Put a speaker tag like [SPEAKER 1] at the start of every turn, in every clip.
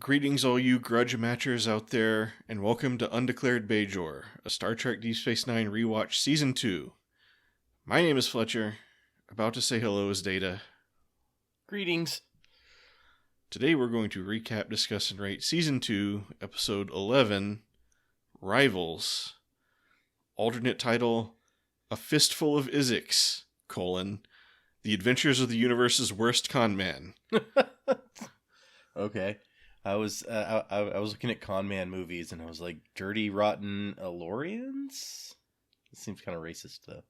[SPEAKER 1] Greetings, all you grudge matchers out there, and welcome to Undeclared Bajor, a Star Trek Deep Space Nine rewatch Season 2. My name is Fletcher. About to say hello is Data.
[SPEAKER 2] Greetings.
[SPEAKER 1] Today we're going to recap, discuss, and rate Season 2, Episode 11, Rivals. Alternate title, A Fistful of Izix, The Adventures of the Universe's Worst Con Man.
[SPEAKER 2] Okay. I was looking at con man movies and I was like, dirty, rotten Elorians? It seems kind of racist, though.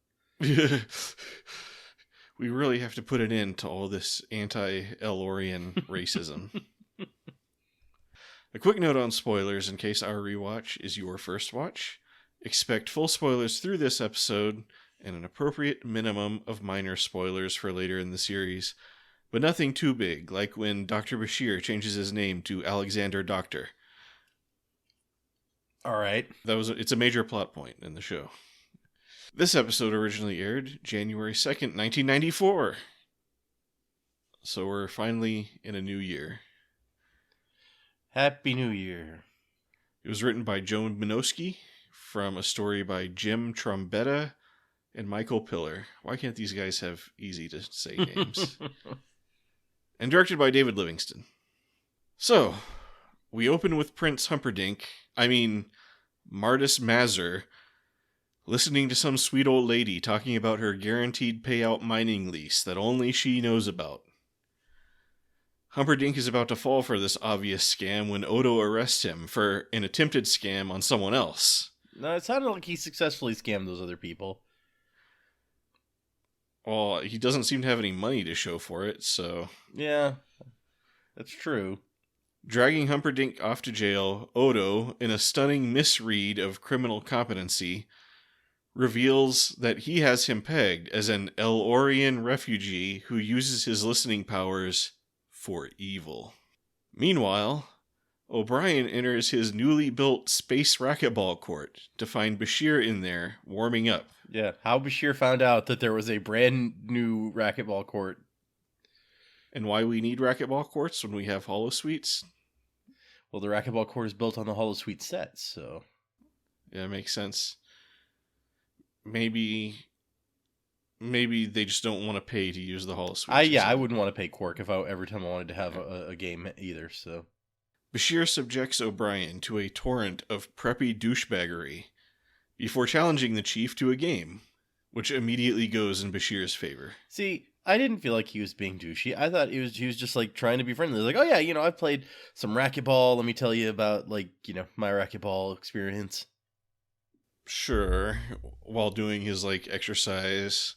[SPEAKER 1] We really have to put an end to all this anti-Elorian racism. A quick note on spoilers in case our rewatch is your first watch. Expect full spoilers through this episode and an appropriate minimum of minor spoilers for later in the series. But nothing too big, like when Dr. Bashir changes his name to Alexander Doctor.
[SPEAKER 2] All right.
[SPEAKER 1] It's a major plot point in the show. This episode originally aired January 2nd, 1994. So we're finally in a new year.
[SPEAKER 2] Happy New Year.
[SPEAKER 1] It was written by Joan Minowski from a story by Jim Trombetta and Michael Piller. Why can't these guys have easy to say names? And directed by David Livingston. So, we open with Prince Martis Mazur, listening to some sweet old lady talking about her guaranteed payout mining lease that only she knows about. Humperdinck is about to fall for this obvious scam when Odo arrests him for an attempted scam on someone else.
[SPEAKER 2] No, it sounded like he successfully scammed those other people.
[SPEAKER 1] Well, he doesn't seem to have any money to show for it, so...
[SPEAKER 2] Yeah, that's true.
[SPEAKER 1] Dragging Humperdinck off to jail, Odo, in a stunning misread of criminal competency, reveals that he has him pegged as an Elorian refugee who uses his listening powers for evil. Meanwhile, O'Brien enters his newly built space racquetball court to find Bashir in there, warming up.
[SPEAKER 2] Yeah, how Bashir found out that there was a brand new racquetball court.
[SPEAKER 1] And why we need racquetball courts when we have holosuites?
[SPEAKER 2] Well, the racquetball court is built on the holosuite set, so...
[SPEAKER 1] Yeah, it makes sense. Maybe they just don't want to pay to use the holosuites.
[SPEAKER 2] I wouldn't want to pay Quark every time I wanted to have a game either, so...
[SPEAKER 1] Bashir subjects O'Brien to a torrent of preppy douchebaggery before challenging the chief to a game, which immediately goes in Bashir's favor.
[SPEAKER 2] See, I didn't feel like he was being douchey. I thought he was just like trying to be friendly. Like, oh yeah, I've played some racquetball. Let me tell you about my racquetball experience.
[SPEAKER 1] Sure, while doing his exercise.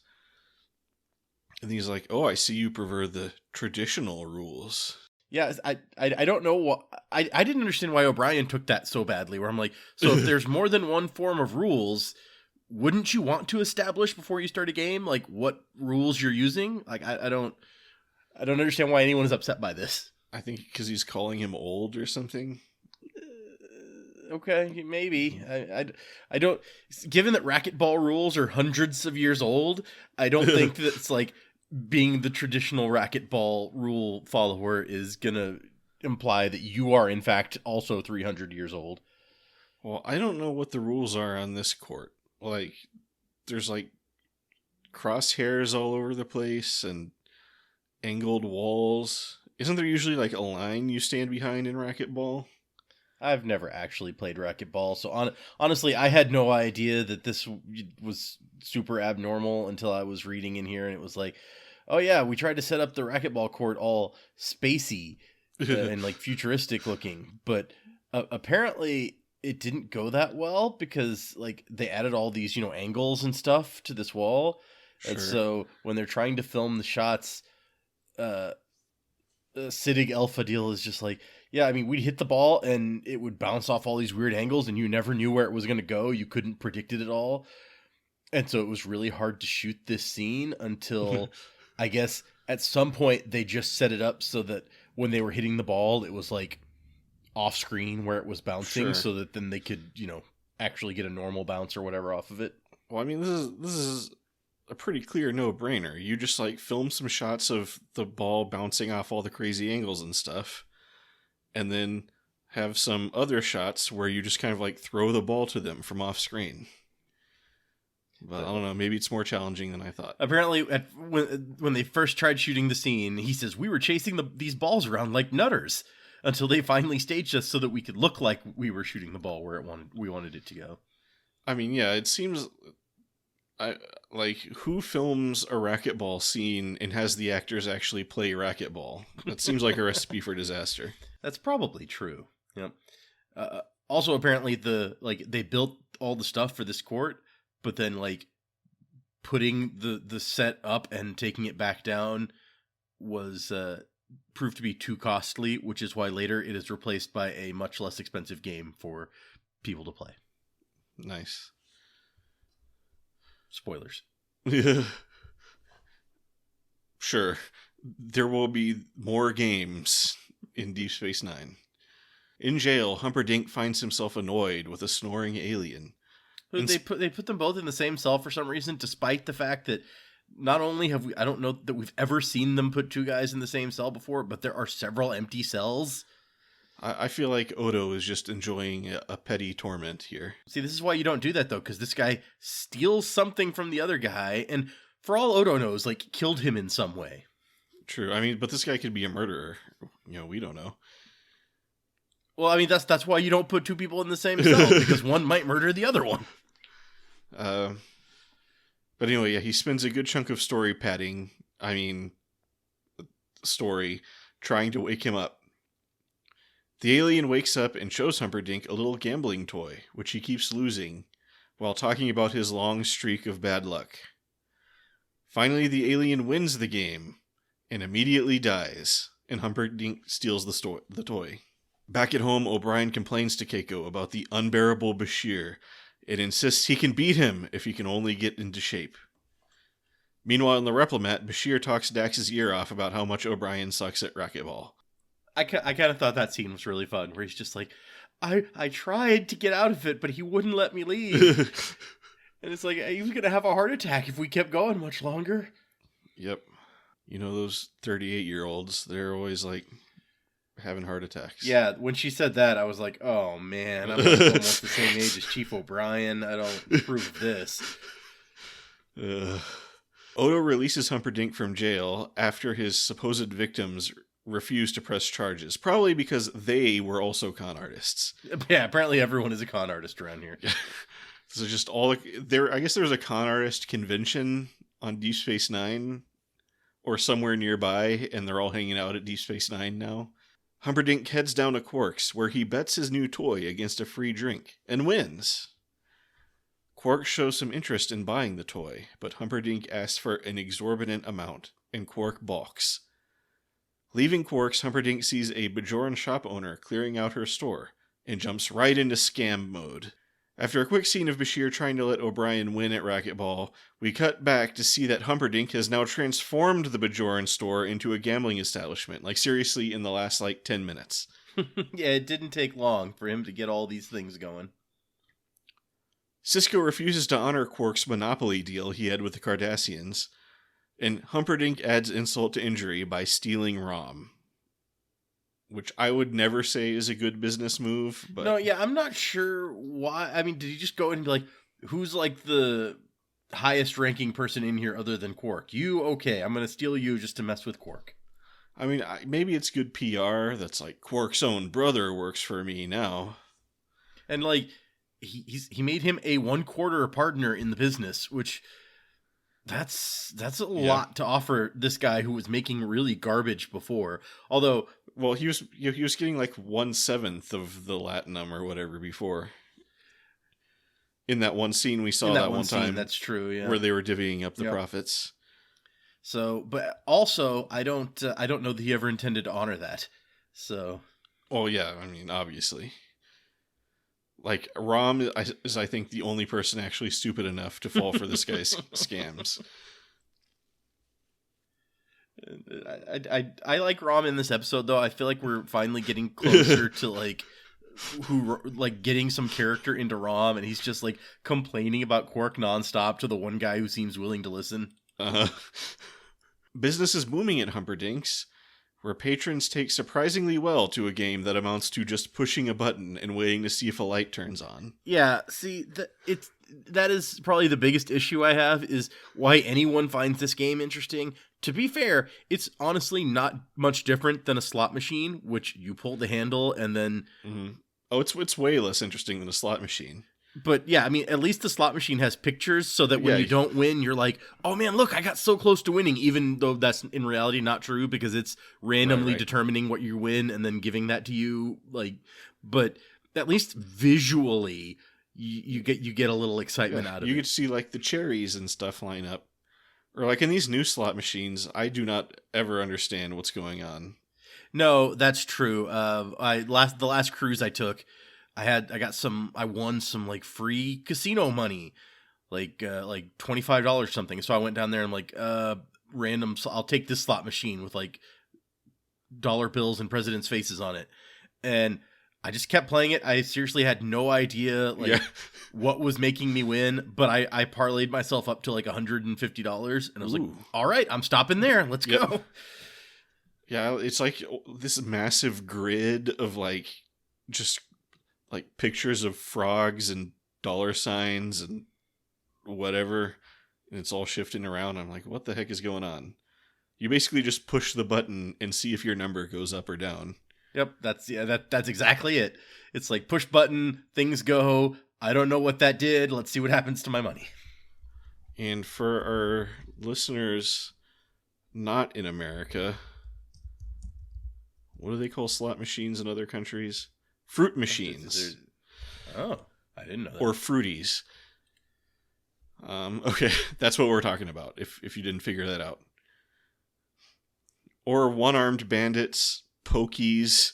[SPEAKER 1] And he's like, oh, I see you prefer the traditional rules.
[SPEAKER 2] Yeah, I don't know what... I didn't understand why O'Brien took that so badly, where I'm like, so if there's more than one form of rules, wouldn't you want to establish before you start a game, what rules you're using? I don't understand why anyone is upset by this.
[SPEAKER 1] I think because he's calling him old or something.
[SPEAKER 2] Okay, maybe. I don't... Given that racquetball rules are hundreds of years old, I don't think that it's being the traditional racquetball rule follower is gonna imply that you are in fact also 300 years old.
[SPEAKER 1] Well, I don't know what the rules are on this court. There's crosshairs all over the place and angled walls. Isn't there usually a line you stand behind in racquetball?
[SPEAKER 2] I've never actually played racquetball, so honestly, I had no idea that this was super abnormal until I was reading in here, and it was like, oh yeah, we tried to set up the racquetball court all spacey and futuristic looking, but apparently it didn't go that well because they added all these angles and stuff to this wall, sure. And so when they're trying to film the shots, Siddig El-Fadil is just like, yeah, we'd hit the ball and it would bounce off all these weird angles and you never knew where it was going to go. You couldn't predict it at all. And so it was really hard to shoot this scene until I guess at some point they just set it up so that when they were hitting the ball, it was off screen where it was bouncing, sure. So that then they could, actually get a normal bounce or whatever off of it.
[SPEAKER 1] Well, this is a pretty clear no-brainer. You just film some shots of the ball bouncing off all the crazy angles and stuff. and then have some other shots where you just kind of like throw the ball to them from off screen. But I don't know, maybe it's more challenging than I thought.
[SPEAKER 2] Apparently, when they first tried shooting the scene, he says, we were chasing these balls around like nutters until they finally staged us so that we could look like we were shooting the ball where we wanted it to go.
[SPEAKER 1] I mean, yeah, it seems... like, who films a racquetball scene and has the actors actually play racquetball? That seems like a recipe for disaster.
[SPEAKER 2] That's probably true. Yep. Also, apparently, they built all the stuff for this court, but then like putting the set up and taking it back down was proved to be too costly, which is why later it is replaced by a much less expensive game for people to play.
[SPEAKER 1] Nice.
[SPEAKER 2] Spoilers.
[SPEAKER 1] Yeah. Sure. There will be more games in Deep Space Nine. In jail, Humperdinck finds himself annoyed with a snoring alien.
[SPEAKER 2] They put them both in the same cell for some reason, despite the fact that not only have I don't know that we've ever seen them put two guys in the same cell before, but there are several empty cells.
[SPEAKER 1] I feel like Odo is just enjoying a petty torment here.
[SPEAKER 2] See, this is why you don't do that, though, because this guy steals something from the other guy, and for all Odo knows, like, killed him in some way.
[SPEAKER 1] True. I mean, but this guy could be a murderer. You know, we don't know.
[SPEAKER 2] Well, I mean, that's why you don't put two people in the same cell, because one might murder the other one.
[SPEAKER 1] But anyway, yeah, he spends a good chunk of story trying to wake him up. The alien wakes up and shows Humperdinck a little gambling toy, which he keeps losing, while talking about his long streak of bad luck. Finally, the alien wins the game, and immediately dies, and Humperdinck steals the toy. Back at home, O'Brien complains to Keiko about the unbearable Bashir, and insists he can beat him if he can only get into shape. Meanwhile, in the Replimat, Bashir talks Dax's ear off about how much O'Brien sucks at racquetball.
[SPEAKER 2] I kind of thought that scene was really fun, where he's just like, I tried to get out of it, but he wouldn't let me leave. And it's like, he was going to have a heart attack if we kept going much longer.
[SPEAKER 1] Yep. You know, those 38-year-olds, they're always like having heart attacks.
[SPEAKER 2] Yeah, when she said that, I was like, oh man, I'm like almost the same age as Chief O'Brien. I don't approve of this.
[SPEAKER 1] Odo releases Humperdinck from jail after his supposed victims refuse to press charges, probably because they were also con artists.
[SPEAKER 2] Yeah, apparently everyone is a con artist around here.
[SPEAKER 1] So just all there. I guess there's a con artist convention on Deep Space Nine, or somewhere nearby, and they're all hanging out at Deep Space Nine now. Humperdinck heads down to Quark's, where he bets his new toy against a free drink and wins. Quark shows some interest in buying the toy, but Humperdinck asks for an exorbitant amount, and Quark balks. Leaving Quark's, Humperdinck sees a Bajoran shop owner clearing out her store, and jumps right into scam mode. After a quick scene of Bashir trying to let O'Brien win at Racketball, we cut back to see that Humperdinck has now transformed the Bajoran store into a gambling establishment, like seriously in the last 10 minutes.
[SPEAKER 2] Yeah, it didn't take long for him to get all these things going.
[SPEAKER 1] Sisko refuses to honor Quark's monopoly deal he had with the Cardassians, and Humperdinck adds insult to injury by stealing ROM. Which I would never say is a good business move. But
[SPEAKER 2] no, yeah, I'm not sure why. I mean, did he just go and be like, who's the highest ranking person in here other than Quark? You, okay, I'm going to steal you just to mess with Quark.
[SPEAKER 1] I mean, maybe it's good PR that's like, Quark's own brother works for me now.
[SPEAKER 2] And he made him a 1/4 partner in the business, which that's a lot to offer this guy who was making really garbage before. Although,
[SPEAKER 1] well, he was getting 1/7 of the Latinum or whatever before. In that one scene we saw that one time,
[SPEAKER 2] that's true, yeah,
[SPEAKER 1] where they were divvying up the profits.
[SPEAKER 2] So, but also I don't know that he ever intended to honor that. So,
[SPEAKER 1] oh yeah, I mean, obviously. Rom is, I think, the only person actually stupid enough to fall for this guy's scams.
[SPEAKER 2] I like Rom in this episode, though. I feel like we're finally getting closer to getting some character into Rom, and he's just complaining about Quark nonstop to the one guy who seems willing to listen.
[SPEAKER 1] Business is booming at Humperdinck's, where patrons take surprisingly well to a game that amounts to just pushing a button and waiting to see if a light turns on.
[SPEAKER 2] Yeah, see, that is probably the biggest issue I have, is why anyone finds this game interesting. To be fair, it's honestly not much different than a slot machine, which you pull the handle and then...
[SPEAKER 1] Mm-hmm. Oh, it's way less interesting than a slot machine.
[SPEAKER 2] But yeah, I mean, at least the slot machine has pictures so that when you don't win, you're like, oh man, look, I got so close to winning, even though that's in reality not true, because it's randomly determining what you win and then giving that to you. Like, but at least visually, you get a little excitement out of it.
[SPEAKER 1] You get to see like the cherries and stuff line up. Or like in these new slot machines, I do not ever understand what's going on. No,
[SPEAKER 2] that's true. The last cruise I took, I won some like free casino money, like $25 something. So I went down there and I'm like, random, so I'll take this slot machine with like dollar bills and presidents' faces on it. And I just kept playing it. I seriously had no idea what was making me win, but I parlayed myself up to like $150 and I was like, all right, I'm stopping there. Let's go.
[SPEAKER 1] Yeah, it's like this massive grid of like just like pictures of frogs and dollar signs and whatever, and it's all shifting around. I'm like, what the heck is going on? You basically just push the button and see if your number goes up or down.
[SPEAKER 2] Yep, that's exactly it. It's like push button, things go. I don't know what that did. Let's see what happens to my money.
[SPEAKER 1] And for our listeners not in America, what do they call slot machines in other countries? Fruit machines.
[SPEAKER 2] Oh, I didn't know that.
[SPEAKER 1] Or fruities. Okay, that's what we're talking about, if you didn't figure that out. Or one-armed bandits, pokies.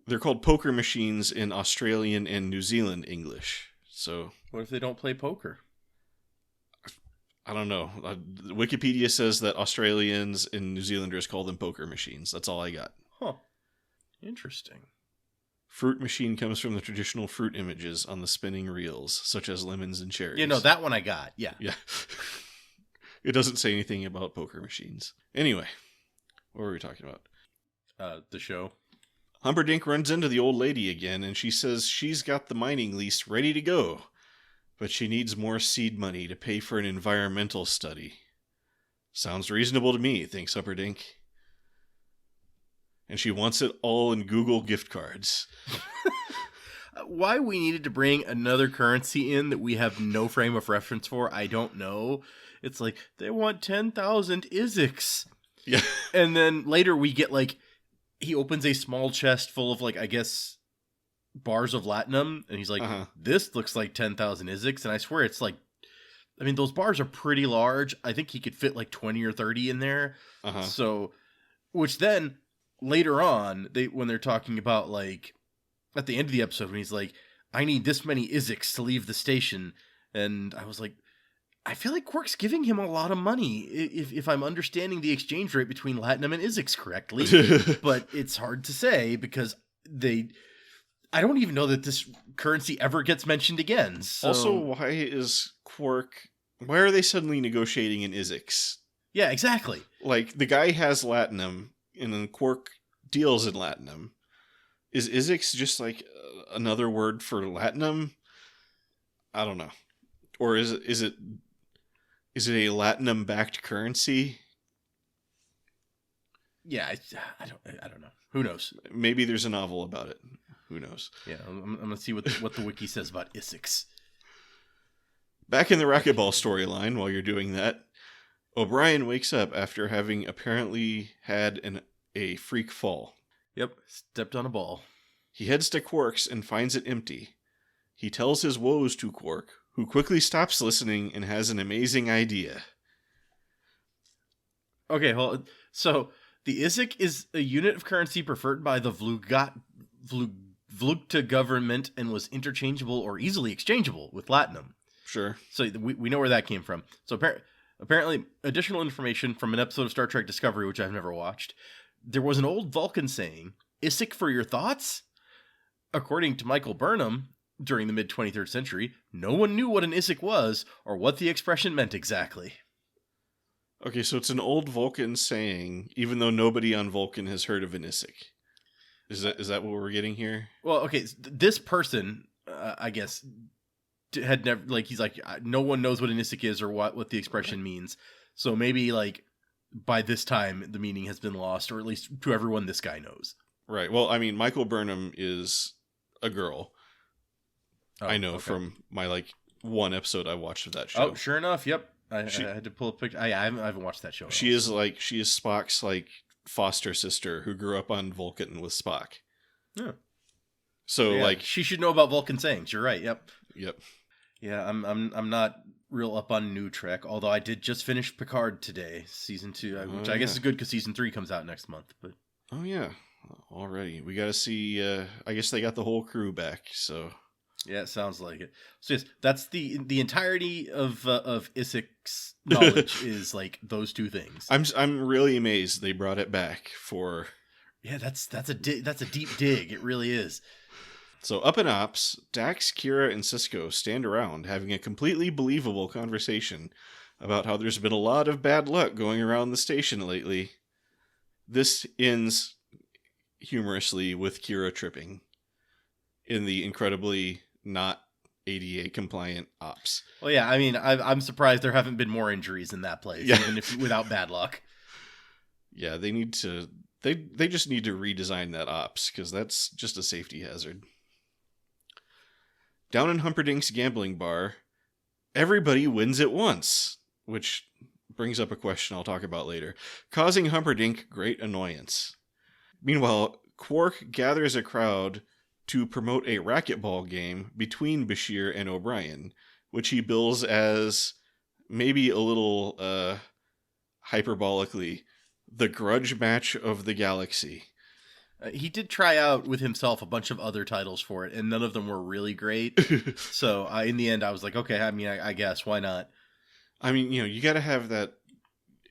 [SPEAKER 1] They're called poker machines in Australian and New Zealand English. So,
[SPEAKER 2] what if they don't play poker?
[SPEAKER 1] I don't know. Wikipedia says that Australians and New Zealanders call them poker machines. That's all I got.
[SPEAKER 2] Huh. Interesting.
[SPEAKER 1] Fruit machine comes from the traditional fruit images on the spinning reels, such as lemons and cherries.
[SPEAKER 2] You know, that one I got. Yeah.
[SPEAKER 1] Yeah. It doesn't say anything about poker machines. Anyway, what were we talking about?
[SPEAKER 2] The show.
[SPEAKER 1] Humperdinck runs into the old lady again, and she says she's got the mining lease ready to go, but she needs more seed money to pay for an environmental study. Sounds reasonable to me, thinks Humperdinck. And she wants it all in Google gift cards.
[SPEAKER 2] Why we needed to bring another currency in that we have no frame of reference for, I don't know. It's like, they want 10,000 Izix.
[SPEAKER 1] Yeah.
[SPEAKER 2] And then later we get like, he opens a small chest full of like, I guess, bars of latinum. And he's like, This looks like 10,000 Izix. And I swear it's like, I mean, those bars are pretty large. I think he could fit like 20 or 30 in there. So, which then later on, when they're talking about like, at the end of the episode, when he's like, I need this many Izix to leave the station. And I was like, I feel like Quark's giving him a lot of money, if I'm understanding the exchange rate between Latinum and Izix correctly. But it's hard to say because I don't even know that this currency ever gets mentioned again. So.
[SPEAKER 1] Also, why are they suddenly negotiating in Izix?
[SPEAKER 2] Yeah, exactly.
[SPEAKER 1] Like, the guy has Latinum, and then Quark deals in Latinum. Is Izix just like another word for Latinum? I don't know. Or is it a Latinum backed currency?
[SPEAKER 2] Yeah, I don't know. Who knows?
[SPEAKER 1] Maybe there's a novel about it. Who knows?
[SPEAKER 2] Yeah, I'm gonna see what the wiki says about Izix.
[SPEAKER 1] Back in the Racketball storyline, while you're doing that, O'Brien wakes up after having apparently had a freak fall.
[SPEAKER 2] Yep, stepped on a ball.
[SPEAKER 1] He heads to Quark's and finds it empty. He tells his woes to Quark, who quickly stops listening and has an amazing idea.
[SPEAKER 2] Okay, well, so the Izix is a unit of currency preferred by the Vlugta government and was interchangeable or easily exchangeable with Latinum.
[SPEAKER 1] Sure.
[SPEAKER 2] So we know where that came from. So apparently, additional information from an episode of Star Trek Discovery, which I've never watched. There was an old Vulcan saying, "Izix for your thoughts?" According to Michael Burnham, during the mid-23rd century, no one knew what an Izix was or what the expression meant exactly.
[SPEAKER 1] Okay, so it's an old Vulcan saying, even though nobody on Vulcan has heard of Inisic. Is that what we're getting here?
[SPEAKER 2] Well, okay, this person, I guess, had never, like, he's like, no one knows what Inisic is or what the expression means. So maybe, like, by this time, the meaning has been lost, or at least to everyone this guy knows.
[SPEAKER 1] Right. Well, I mean, Michael Burnham is a girl.
[SPEAKER 2] Oh,
[SPEAKER 1] I know
[SPEAKER 2] okay.
[SPEAKER 1] from my, like, one episode I watched of that show.
[SPEAKER 2] Oh, sure enough, yep. I had to pull a picture. I haven't watched that show.
[SPEAKER 1] She is Spock's, like, foster sister who grew up on Vulcan with Spock.
[SPEAKER 2] Yeah.
[SPEAKER 1] So,
[SPEAKER 2] yeah,
[SPEAKER 1] like,
[SPEAKER 2] she should know about Vulcan sayings. You're right. Yep.
[SPEAKER 1] Yep.
[SPEAKER 2] Yeah, I'm not real up on new Trek, although I did just finish Picard today, season 2, which I guess is good because season 3 comes out next month. But
[SPEAKER 1] oh yeah, already we got to see. I guess they got the whole crew back. So
[SPEAKER 2] yeah, it sounds like it. So yes, that's the entirety of Issik's knowledge is like those two things.
[SPEAKER 1] I'm really amazed they brought it back for.
[SPEAKER 2] Yeah, that's a deep dig. It really is.
[SPEAKER 1] So up in Ops, Dax, Kira, and Sisko stand around having a completely believable conversation about how there's been a lot of bad luck going around the station lately. This ends humorously with Kira tripping in the incredibly not ADA compliant Ops.
[SPEAKER 2] Well, yeah, I mean, I'm surprised there haven't been more injuries in that place, even if without bad luck.
[SPEAKER 1] Yeah, they need to. They just need to redesign that Ops because that's just a safety hazard. Down in Humperdinck's gambling bar, everybody wins at once, which brings up a question I'll talk about later, causing Humperdinck great annoyance. Meanwhile, Quark gathers a crowd to promote a racquetball game between Bashir and O'Brien, which he bills as maybe a little hyperbolically the grudge match of the galaxy.
[SPEAKER 2] He did try out with himself a bunch of other titles for it, and none of them were really great. So in the end, I was like, okay, I mean, I guess, why not?
[SPEAKER 1] I mean, you got to have that.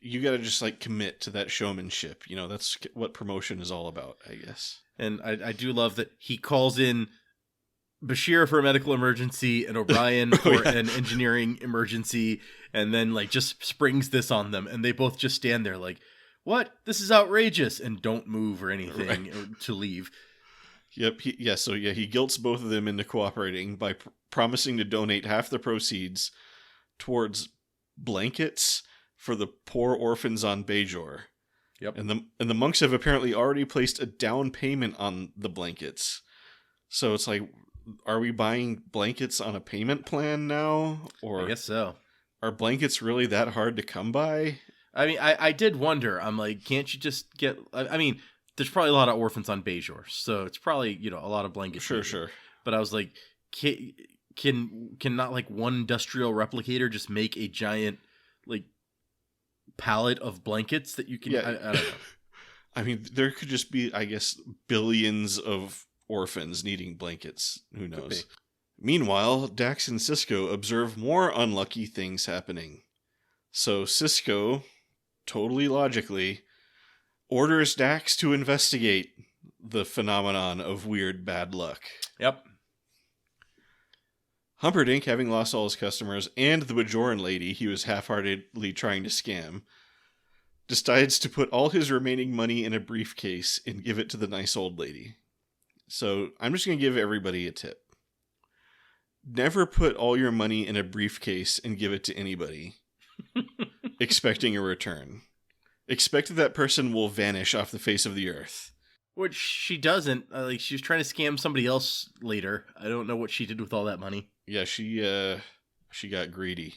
[SPEAKER 1] You got to just like commit to that showmanship. That's what promotion is all about, I guess.
[SPEAKER 2] And I do love that he calls in Bashir for a medical emergency and O'Brien for an engineering emergency, and then like just springs this on them, and they both just stand there like, what? This is outrageous, and don't move or anything to leave.
[SPEAKER 1] Yep. He guilts both of them into cooperating by promising to donate half the proceeds towards blankets for the poor orphans on Bajor.
[SPEAKER 2] Yep.
[SPEAKER 1] And the monks have apparently already placed a down payment on the blankets. So it's like, are we buying blankets on a payment plan now? Or
[SPEAKER 2] I guess so.
[SPEAKER 1] Are blankets really that hard to come by?
[SPEAKER 2] I mean, I did wonder. I'm like, can't you just get... I mean, there's probably a lot of orphans on Bajor, so it's probably, a lot of blankets.
[SPEAKER 1] Sure.
[SPEAKER 2] But I was like, can not like one industrial replicator just make a giant, like, pallet of blankets that you can...
[SPEAKER 1] Yeah.
[SPEAKER 2] I don't know.
[SPEAKER 1] I mean, there could just be, I guess, billions of orphans needing blankets. Who knows? Meanwhile, Dax and Sisko observe more unlucky things happening. So Sisko, totally logically, orders Dax to investigate the phenomenon of weird bad luck.
[SPEAKER 2] Yep.
[SPEAKER 1] Humperdinck, having lost all his customers and the Bajoran lady he was half-heartedly trying to scam, decides to put all his remaining money in a briefcase and give it to the nice old lady. So I'm just going to give everybody a tip. Never put all your money in a briefcase and give it to anybody expecting a return. Expect that person will vanish off the face of the earth.
[SPEAKER 2] Which she doesn't. Like, she was trying to scam somebody else later. I don't know what she did with all that money.
[SPEAKER 1] Yeah, she got greedy.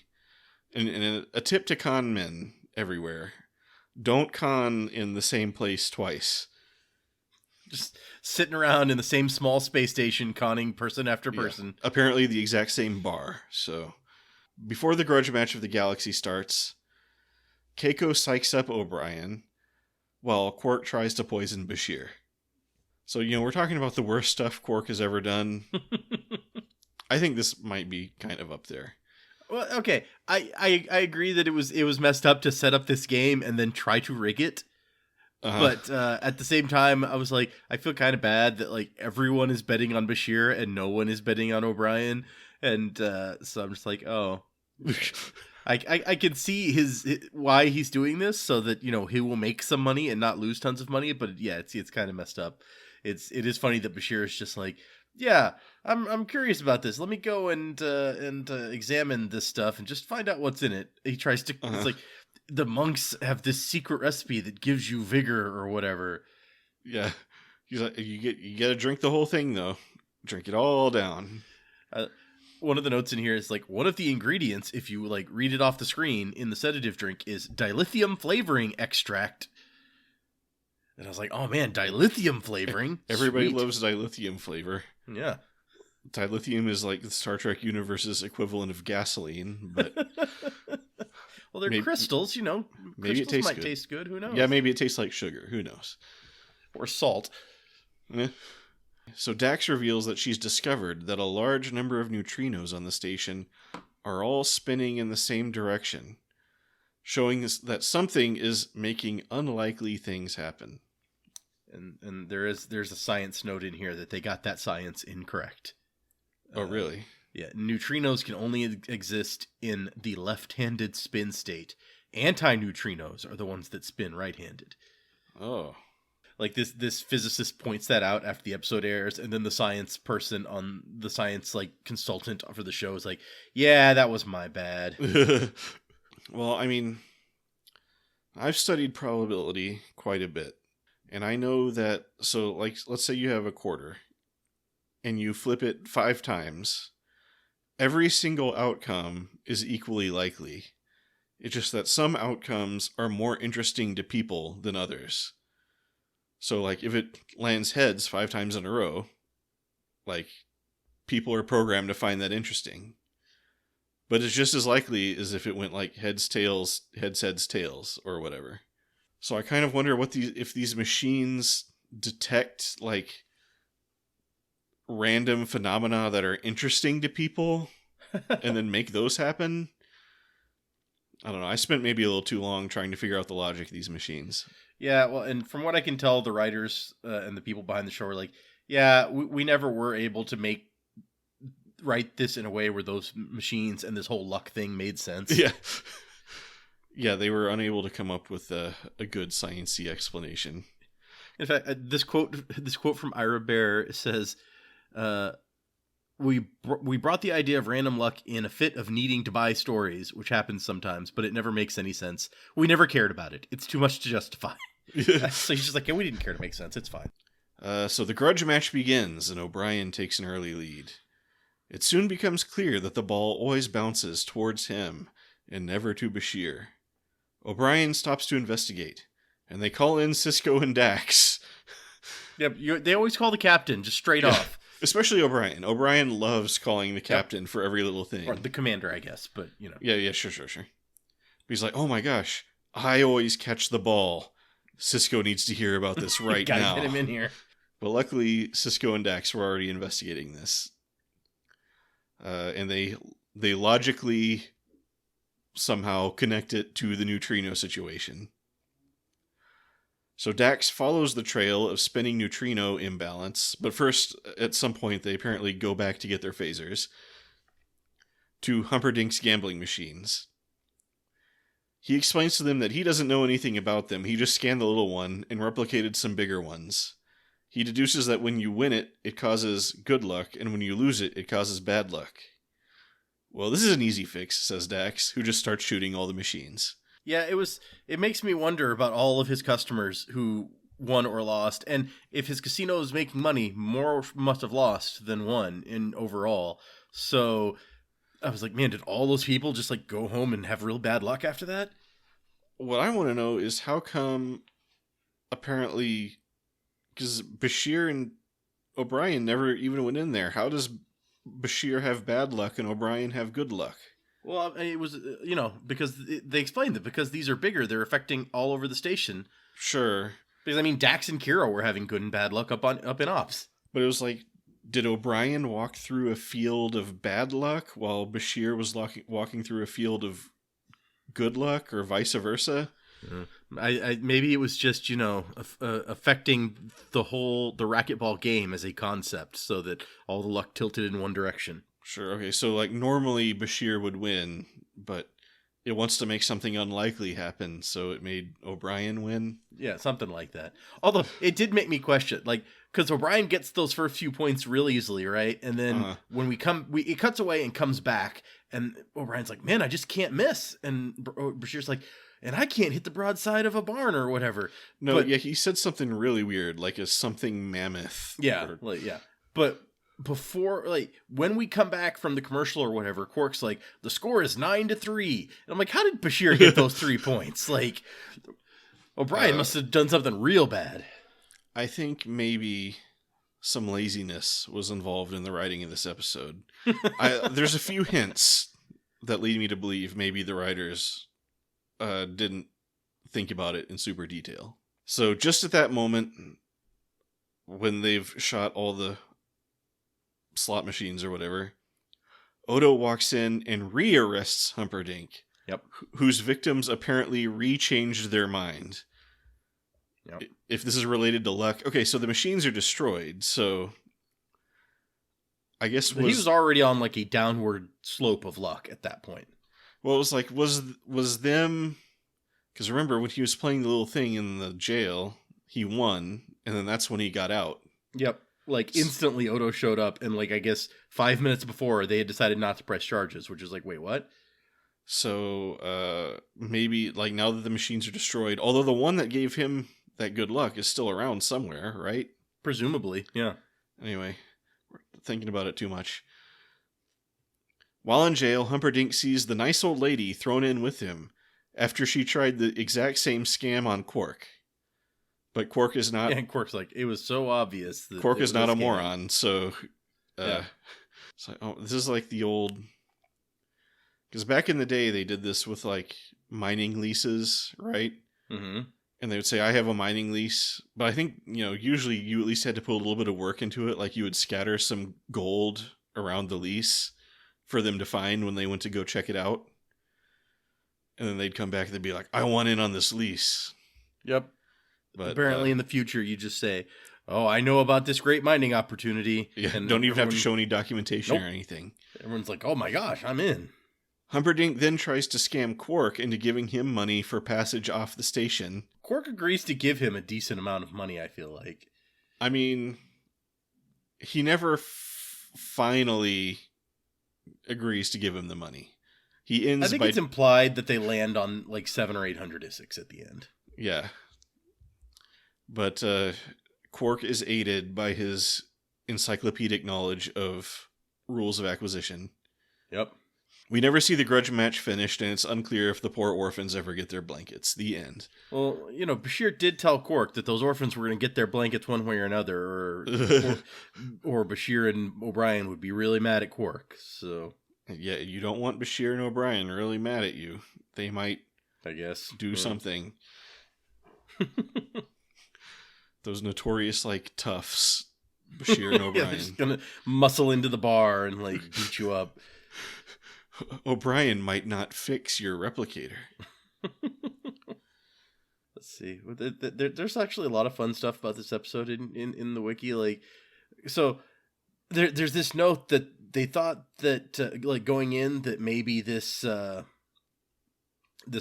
[SPEAKER 1] And a tip to con men everywhere. Don't con in the same place twice.
[SPEAKER 2] Just sitting around in the same small space station, conning person after person.
[SPEAKER 1] Yeah, apparently the exact same bar. So, before the grudge match of the galaxy starts, Keiko psychs up O'Brien, while Quark tries to poison Bashir. So, we're talking about the worst stuff Quark has ever done. I think this might be kind of up there.
[SPEAKER 2] Well, okay. I agree that it was messed up to set up this game and then try to rig it.
[SPEAKER 1] Uh-huh.
[SPEAKER 2] But at the same time, I was like, I feel kind of bad that like everyone is betting on Bashir and no one is betting on O'Brien. And so I'm just like, oh. I can see why he's doing this, so that he will make some money and not lose tons of money. But yeah, it's kind of messed up. It is funny that Bashir is just like, yeah, I'm curious about this. Let me go and examine this stuff and just find out what's in it. He tries to. It's like the monks have this secret recipe that gives you vigor or whatever.
[SPEAKER 1] Yeah, he's like, you got to drink the whole thing though. Drink it all down.
[SPEAKER 2] One of the notes in here is like, one of the ingredients, if you like read it off the screen in the sedative drink, is dilithium flavoring extract. And I was like, oh man, dilithium flavoring.
[SPEAKER 1] Everybody
[SPEAKER 2] Sweet.
[SPEAKER 1] loves dilithium flavor.
[SPEAKER 2] Yeah.
[SPEAKER 1] Dilithium is like the Star Trek universe's equivalent of gasoline, but
[SPEAKER 2] well, they're crystals,
[SPEAKER 1] Maybe
[SPEAKER 2] crystals
[SPEAKER 1] it tastes
[SPEAKER 2] might
[SPEAKER 1] good.
[SPEAKER 2] taste good. Who knows?
[SPEAKER 1] Yeah, maybe it tastes like sugar. Who knows?
[SPEAKER 2] Or salt.
[SPEAKER 1] Eh. So Dax reveals that she's discovered that a large number of neutrinos on the station are all spinning in the same direction, showing that something is making unlikely things happen.
[SPEAKER 2] And there's a science note in here that they got that science incorrect.
[SPEAKER 1] Oh, really?
[SPEAKER 2] Yeah, neutrinos can only exist in the left-handed spin state. Antineutrinos are the ones that spin right-handed.
[SPEAKER 1] Oh.
[SPEAKER 2] Like this physicist points that out after the episode airs, and then the science person on the science consultant for the show is like, yeah, that was my bad.
[SPEAKER 1] Well, I mean, I've studied probability quite a bit, and I know that, so let's say you have a quarter and you flip it 5 times, every single outcome is equally likely. It's just that some outcomes are more interesting to people than others. So, if it lands heads 5 times in a row, people are programmed to find that interesting. But it's just as likely as if it went heads, tails, heads, heads, tails, or whatever. So I kind of wonder if these machines detect, random phenomena that are interesting to people and then make those happen. I don't know. I spent maybe a little too long trying to figure out the logic of these machines.
[SPEAKER 2] Yeah, well, and from what I can tell, the writers and the people behind the show are like, yeah, we never were able to write this in a way where those machines and this whole luck thing made sense.
[SPEAKER 1] Yeah. Yeah, they were unable to come up with a good science-y explanation.
[SPEAKER 2] In fact, this quote from Ira Bear says, We brought the idea of random luck in a fit of needing to buy stories, which happens sometimes, but it never makes any sense. We never cared about it. It's too much to justify. So he's just like, yeah, we didn't care to make sense. It's fine.
[SPEAKER 1] So the grudge match begins, and O'Brien takes an early lead. It soon becomes clear that the ball always bounces towards him, and never to Bashir. O'Brien stops to investigate, and they call in Cisco and Dax.
[SPEAKER 2] Yeah, they always call the captain, just straight off.
[SPEAKER 1] Especially O'Brien. O'Brien loves calling the captain for every little thing.
[SPEAKER 2] Or the commander, I guess, but,
[SPEAKER 1] Yeah, sure. But he's like, oh my gosh, I always catch the ball. Cisco needs to hear about this right now.
[SPEAKER 2] Gotta get him in here.
[SPEAKER 1] But luckily, Cisco and Dax were already investigating this. And they logically somehow connect it to the neutrino situation. So Dax follows the trail of spinning neutrino imbalance, but first, at some point, they apparently go back to get their phasers to Humperdinck's gambling machines. He explains to them that he doesn't know anything about them. He just scanned the little one and replicated some bigger ones. He deduces that when you win it, it causes good luck, and when you lose it, it causes bad luck. Well, this is an easy fix, says Dax, who just starts shooting all the machines.
[SPEAKER 2] Yeah, it makes me wonder about all of his customers who won or lost, and if his casino is making money, more must have lost than won in overall. So I was like, man, did all those people just go home and have real bad luck after that?
[SPEAKER 1] What I want to know is how come apparently, because Bashir and O'Brien never even went in there. How does Bashir have bad luck and O'Brien have good luck?
[SPEAKER 2] Well, it was, because they explained that because these are bigger, they're affecting all over the station.
[SPEAKER 1] Sure.
[SPEAKER 2] Because, Dax and Kira were having good and bad luck up in ops.
[SPEAKER 1] But it was did O'Brien walk through a field of bad luck while Bashir was walking through a field of good luck, or vice versa?
[SPEAKER 2] I maybe it was just, affecting the racquetball game as a concept so that all the luck tilted in one direction.
[SPEAKER 1] Sure, okay, so normally Bashir would win, but it wants to make something unlikely happen, so it made O'Brien win.
[SPEAKER 2] Yeah, something like that. Although it did make me question, like, because O'Brien gets those first few points real easily, right? And then when it cuts away and comes back, and O'Brien's like, "Man, I just can't miss," and Bashir's like, "And I can't hit the broadside of a barn or whatever."
[SPEAKER 1] No, yeah, he said something really weird, like a something mammoth.
[SPEAKER 2] Yeah, but before, like, when we come back from the commercial or whatever, Quark's like, the score is 9-3. And I'm like, how did Bashir get those 3 points? Like, O'Brien must have done something real bad.
[SPEAKER 1] I think maybe some laziness was involved in the writing of this episode. There's a few hints that lead me to believe maybe the writers didn't think about it in super detail. So just at that moment, when they've shot all the slot machines or whatever, Odo walks in and re-arrests Humperdinck.
[SPEAKER 2] Yep.
[SPEAKER 1] Whose victims apparently re-changed their mind.
[SPEAKER 2] Yep.
[SPEAKER 1] If this is related to luck. Okay, so the machines are destroyed, so I guess
[SPEAKER 2] he was already on like a downward slope of luck at that point.
[SPEAKER 1] Well, it was like, was them... Because remember, when he was playing the little thing in the jail, he won, and then that's when he got out.
[SPEAKER 2] Yep. Like, instantly Odo showed up, and, like, I guess 5 minutes before, they had decided not to press charges, which is like, wait, what?
[SPEAKER 1] So, maybe, like, now that the machines are destroyed, although the one that gave him that good luck is still around somewhere, right?
[SPEAKER 2] Presumably, yeah.
[SPEAKER 1] Anyway, we're thinking about it too much. While in jail, Humperdinck sees the nice old lady thrown in with him after she tried the exact same scam on Quark. But Quark is not...
[SPEAKER 2] Yeah, and Quark's like, it was so obvious. That
[SPEAKER 1] Quark is not a moron, so... So, this is like the old... Because back in the day, they did this with, like, mining leases, right?
[SPEAKER 2] Mm-hmm.
[SPEAKER 1] And they would say, I have a mining lease. But I think, usually you at least had to put a little bit of work into it. Like, you would scatter some gold around the lease for them to find when they went to go check it out. And then they'd come back and they'd be like, I want in on this lease.
[SPEAKER 2] Yep.
[SPEAKER 1] But
[SPEAKER 2] apparently in the future, you just say, oh, I know about this great mining opportunity.
[SPEAKER 1] Yeah, and don't even have to show any documentation or anything.
[SPEAKER 2] Everyone's like, oh my gosh, I'm in.
[SPEAKER 1] Humperdinck then tries to scam Quark into giving him money for passage off the station.
[SPEAKER 2] Quark agrees to give him a decent amount of money, I feel like.
[SPEAKER 1] I mean, he never finally agrees to give him the money. He ends.
[SPEAKER 2] I think it's implied that they land on like 700 or 800 Isix at the end.
[SPEAKER 1] Yeah. But Quark is aided by his encyclopedic knowledge of rules of acquisition.
[SPEAKER 2] Yep.
[SPEAKER 1] We never see the grudge match finished, and it's unclear if the poor orphans ever get their blankets. The end.
[SPEAKER 2] Well, Bashir did tell Quark that those orphans were going to get their blankets one way or another, or Bashir and O'Brien would be really mad at Quark. So
[SPEAKER 1] yeah, you don't want Bashir and O'Brien really mad at you. They might,
[SPEAKER 2] I guess,
[SPEAKER 1] do something. Those notorious, like, toughs, Bashir and O'Brien.
[SPEAKER 2] Yeah, they're just going to muscle into the bar and, like, beat you up.
[SPEAKER 1] O'Brien might not fix your replicator.
[SPEAKER 2] Let's see. There's actually a lot of fun stuff about this episode in the wiki. Like, so there's this note that they thought that like going in that maybe this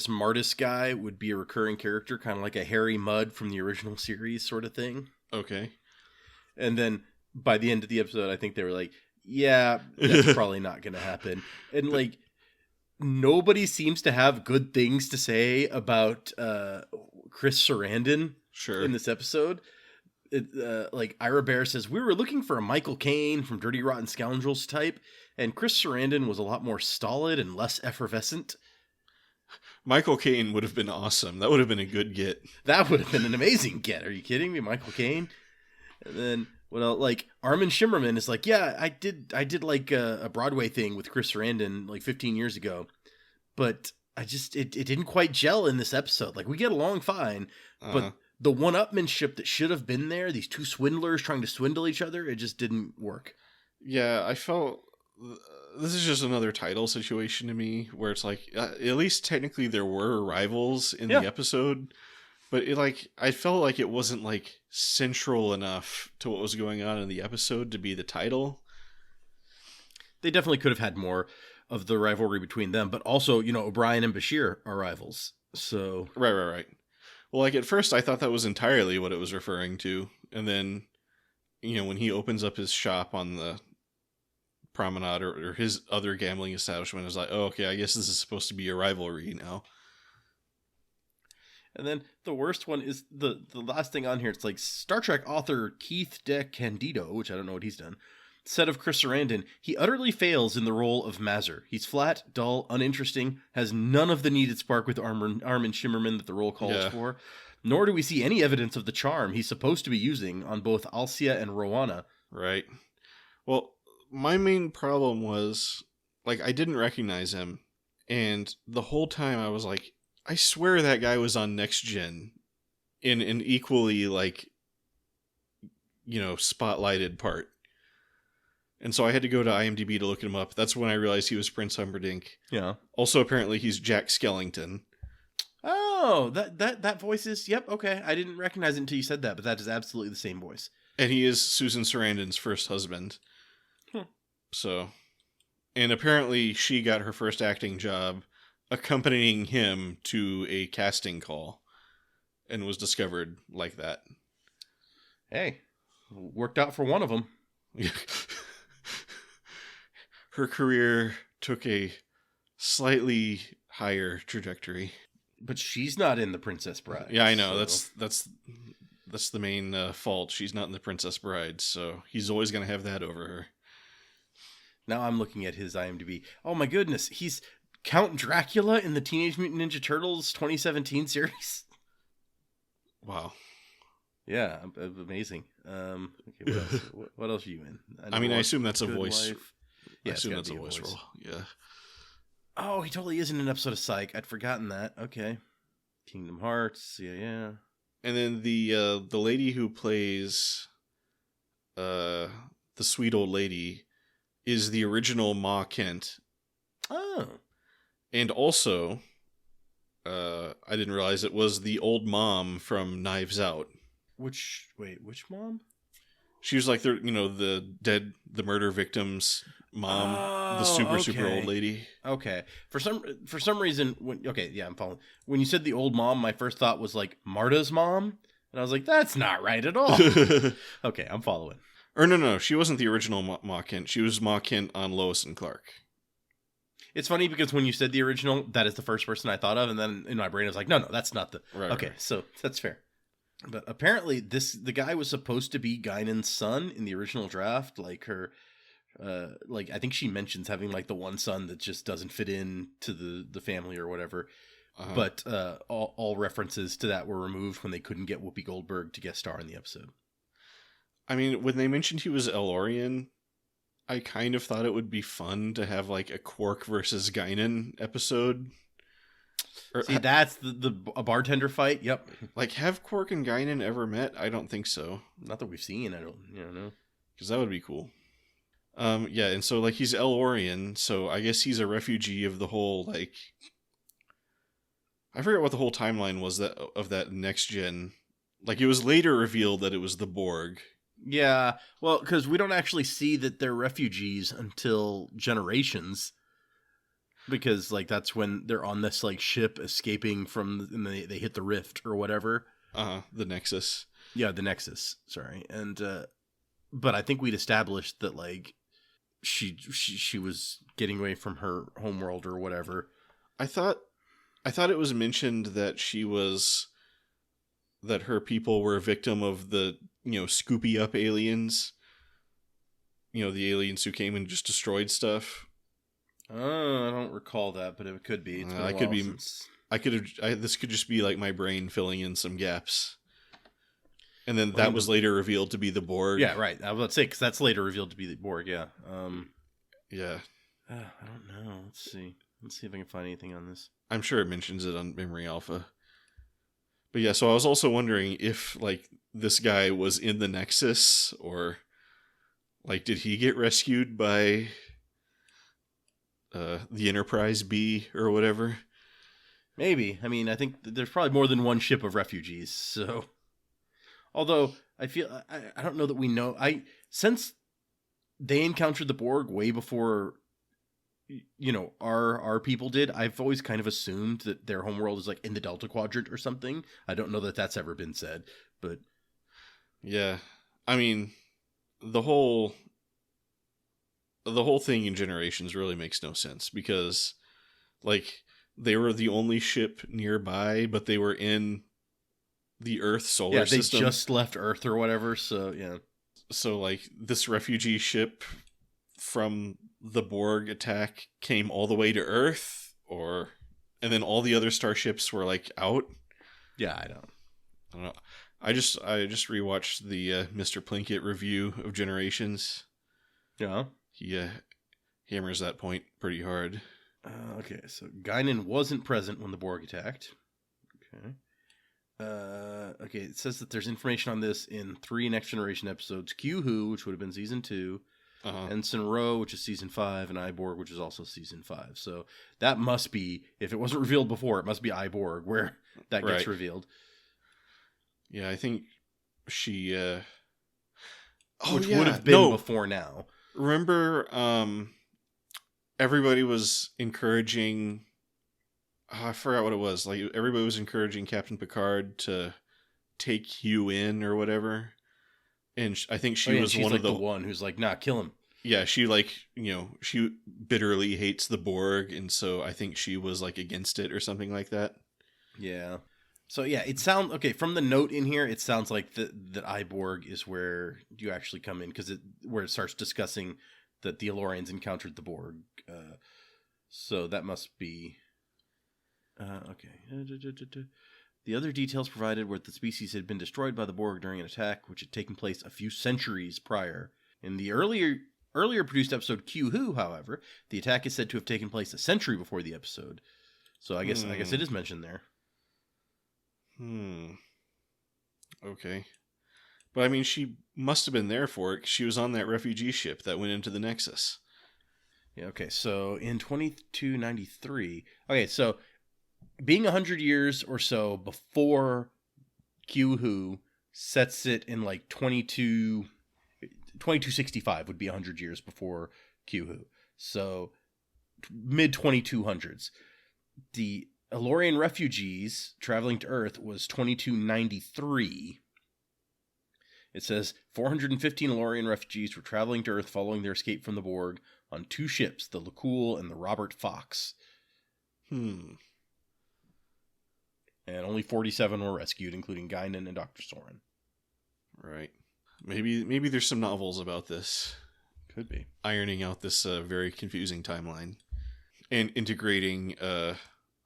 [SPEAKER 2] Martis guy would be a recurring character, kind of like a Harry Mudd from the original series sort of thing.
[SPEAKER 1] Okay.
[SPEAKER 2] And then by the end of the episode, I think they were like, yeah, that's probably not going to happen. And like, nobody seems to have good things to say about Chris Sarandon in this episode. Like Ira Bear says, we were looking for a Michael Caine from Dirty Rotten Scoundrels type, and Chris Sarandon was a lot more stolid and less effervescent.
[SPEAKER 1] Michael Caine would have been awesome. That would have been a good get.
[SPEAKER 2] That would have been an amazing get. Are you kidding me, Michael Caine? And then, well, like Armin Shimmerman is like, yeah, I did like a Broadway thing with Chris Sarandon like 15 years ago, but it didn't quite gel in this episode. Like, we get along fine, but the one-upmanship that should have been there, these two swindlers trying to swindle each other, it just didn't work.
[SPEAKER 1] Yeah, I felt this is just another title situation to me where it's like, at least technically there were rivals in the episode, but I felt like it wasn't like central enough to what was going on in the episode to be the title.
[SPEAKER 2] They definitely could have had more. of the rivalry between them, but also, O'Brien and Bashir are rivals. So
[SPEAKER 1] Right. Well, like at first I thought that was entirely what it was referring to, and then when he opens up his shop on the promenade or his other gambling establishment, I was like, oh, okay, I guess this is supposed to be a rivalry now.
[SPEAKER 2] And then the worst one is the last thing on here. It's like Star Trek author Keith DeCandido, which I don't know what he's done, said of Chris Sarandon, he utterly fails in the role of Mazur. He's flat, dull, uninteresting, has none of the needed spark with Armin Shimmerman that the role calls for, nor do we see any evidence of the charm he's supposed to be using on both Alcia and Rowana.
[SPEAKER 1] Right. Well, my main problem was, like, I didn't recognize him, and the whole time I was like, I swear that guy was on Next Gen in an equally, like, spotlighted part. And so I had to go to IMDb to look him up. That's when I realized he was Prince Humperdinck.
[SPEAKER 2] Yeah.
[SPEAKER 1] Also, apparently, he's Jack Skellington.
[SPEAKER 2] Oh, that voice is... Yep, okay. I didn't recognize it until you said that, but that is absolutely the same voice.
[SPEAKER 1] And he is Susan Sarandon's first husband. So... And apparently, she got her first acting job accompanying him to a casting call. And was discovered like that.
[SPEAKER 2] Hey, worked out for one of them.
[SPEAKER 1] Her career took a slightly higher trajectory.
[SPEAKER 2] But she's not in The Princess Bride.
[SPEAKER 1] Yeah, I know. So. That's the main fault. She's not in The Princess Bride, so he's always going to have that over her.
[SPEAKER 2] Now I'm looking at his IMDb. Oh my goodness, he's Count Dracula in the Teenage Mutant Ninja Turtles 2017 series.
[SPEAKER 1] Wow.
[SPEAKER 2] Yeah, amazing. Okay, what else are you in?
[SPEAKER 1] I assume that's a voice.
[SPEAKER 2] Yeah,
[SPEAKER 1] I assume that's a voice role. Yeah.
[SPEAKER 2] Oh, he totally is in an episode of Psych. I'd forgotten that. Okay. Kingdom Hearts. Yeah.
[SPEAKER 1] And then the lady who plays the sweet old lady is the original Ma Kent.
[SPEAKER 2] Oh.
[SPEAKER 1] And also, I didn't realize it was the old mom from Knives Out.
[SPEAKER 2] Which mom?
[SPEAKER 1] She was like the murder victim's mom, the super old lady.
[SPEAKER 2] Okay. For some reason, I'm following. When you said the old mom, my first thought was like Marta's mom, and I was like, that's not right at all. Okay, I'm following.
[SPEAKER 1] Or no, she wasn't the original Ma Kent. She was Ma Kent on Lois and Clark.
[SPEAKER 2] It's funny because when you said the original, that is the first person I thought of, and then in my brain I was like, no, that's not the...
[SPEAKER 1] Right,
[SPEAKER 2] okay,
[SPEAKER 1] right.
[SPEAKER 2] So that's fair. But apparently the guy was supposed to be Guinan's son in the original draft, like her... I think she mentions having like the one son that just doesn't fit in to the family or whatever. Uh-huh. But all references to that were removed when they couldn't get Whoopi Goldberg to guest star in the episode.
[SPEAKER 1] I mean, when they mentioned he was Elorian, I kind of thought it would be fun to have like a Quark versus Guinan episode.
[SPEAKER 2] See, that's a bartender fight. Yep.
[SPEAKER 1] Like, have Quark and Guinan ever met? I don't think so.
[SPEAKER 2] Not that we've seen. I don't know.
[SPEAKER 1] Because that would be cool. Yeah, and so like he's Elorian, so I guess he's a refugee of the whole like. I forget what the whole timeline was of that Next Gen. Like, it was later revealed that it was the Borg.
[SPEAKER 2] Yeah, well, because we don't actually see that they're refugees until Generations, because like that's when they're on this like ship escaping from, and they hit the rift or whatever.
[SPEAKER 1] The Nexus.
[SPEAKER 2] Yeah, the Nexus. Sorry, and but I think we'd established that like she was getting away from her homeworld or whatever.
[SPEAKER 1] I thought it was mentioned that that her people were a victim of the Scoopy Up aliens. The aliens who came and just destroyed stuff.
[SPEAKER 2] I don't recall that, but it could be. It's been a while since...
[SPEAKER 1] This could just be like my brain filling in some gaps. And then that was later revealed to be the Borg.
[SPEAKER 2] Yeah, right. I was about to say, because that's later revealed to be the Borg, yeah.
[SPEAKER 1] Yeah.
[SPEAKER 2] I don't know. Let's see if I can find anything on this.
[SPEAKER 1] I'm sure it mentions it on Memory Alpha. But yeah, so I was also wondering if, like, this guy was in the Nexus, or, like, did he get rescued by the Enterprise B or whatever?
[SPEAKER 2] Maybe. I mean, I think there's probably more than one ship of refugees, so... Although, I feel... I don't know that we know... Since they encountered the Borg way before, our people did. I've always kind of assumed that their homeworld is like in the Delta Quadrant or something. I don't know that that's ever been said, but
[SPEAKER 1] yeah, I mean, the whole thing in Generations really makes no sense because, like, they were the only ship nearby, but they were in the Earth solar system.
[SPEAKER 2] They just left Earth or whatever. So yeah,
[SPEAKER 1] so like this refugee ship from the Borg attack came all the way to Earth, and then all the other starships were like out.
[SPEAKER 2] Yeah, I don't
[SPEAKER 1] know. I just rewatched the Mr. Plinkett review of Generations.
[SPEAKER 2] Yeah,
[SPEAKER 1] he hammers that point pretty hard.
[SPEAKER 2] Okay, so Guinan wasn't present when the Borg attacked. Okay. Okay, it says that there's information on this in 3 Next Generation episodes: Q Who, which would have been season 2, Ensign Ro, which is season 5, and Iborg, which is also season 5. So that must be, if it wasn't revealed before, it must be Iborg where that gets revealed.
[SPEAKER 1] Yeah, I think she
[SPEAKER 2] which would have been before now.
[SPEAKER 1] Remember everybody was encouraging I forgot what it was. Like, everybody was encouraging Captain Picard to take Hugh in or whatever. And I think she was one of the
[SPEAKER 2] one who's like, nah, kill him.
[SPEAKER 1] Yeah, she she bitterly hates the Borg, and so I think she was like against it or something like that.
[SPEAKER 2] Yeah. So yeah, it sounds okay from the note in here. It sounds like that Iborg is where you actually come in because where it starts discussing that the Elorians encountered the Borg. So that must be okay. The other details provided were that the species had been destroyed by the Borg during an attack which had taken place a few centuries prior. In the earlier produced episode Q Who, however, the attack is said to have taken place a century before the episode. So I guess it is mentioned there.
[SPEAKER 1] Okay. But I mean, she must have been there for it. She was on that refugee ship that went into the Nexus.
[SPEAKER 2] Yeah, okay. So in 2293... Okay, so being 100 years or so before Q Who sets it in like 2265 would be 100 years before Q Who. So mid-2200s. The Elorian refugees traveling to Earth was 2293. It says 415 Elorian refugees were traveling to Earth following their escape from the Borg on 2 ships, the Lakul and the Robert Fox. And only 47 were rescued, including Guinan and Dr. Soren.
[SPEAKER 1] Right. Maybe there's some novels about this.
[SPEAKER 2] Could be.
[SPEAKER 1] Ironing out this very confusing timeline. And integrating